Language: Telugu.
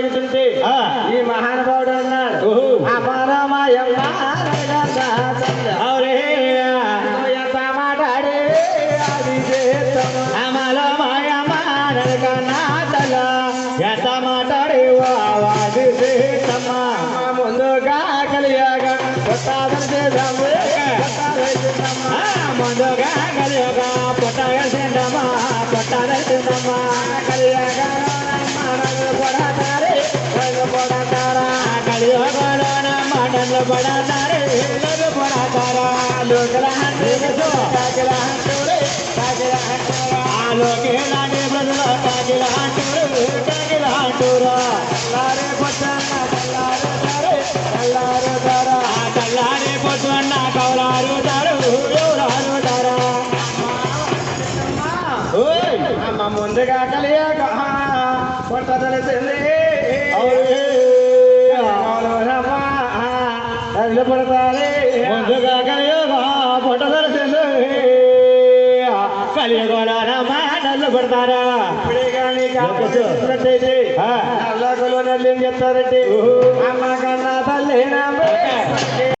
అడుగుతుంటే ఈ మహానుభావుడు అన్నాడు అమరమయమ్మ ఎంత మాట్లాడే అది అమలమయమ్మ నాతల ఎంత మాట్లాడేవా అది ముందుగా కలియగా పొట్టాదం చేద్దాము ముందుగా కలియగా పొట్టగా చేద్దామా పొట్టాద చేద్దామా కలియగా పడతారే పడతారా కలియోగలోన మాటలు పడతారే పడతారా లోకల లోకేలాంటి ప్రజలు కాకిల అంటూరా కల్లారు తారా కల్లారి పొద్దున్న కౌలారు తారు ఎవరారు తారా అమ్మ ముందుగా కలియక పొట్ట తెలిసింది పడతారే ముందుగా కలియక పొట్ట తెలిసింది కలియగోళ మాటలు పడతారా ఇప్పుడే కానీ కాకపోతే నల్లగులో నల్లి చెప్తారంటే అమ్మ కన్నా తల్లి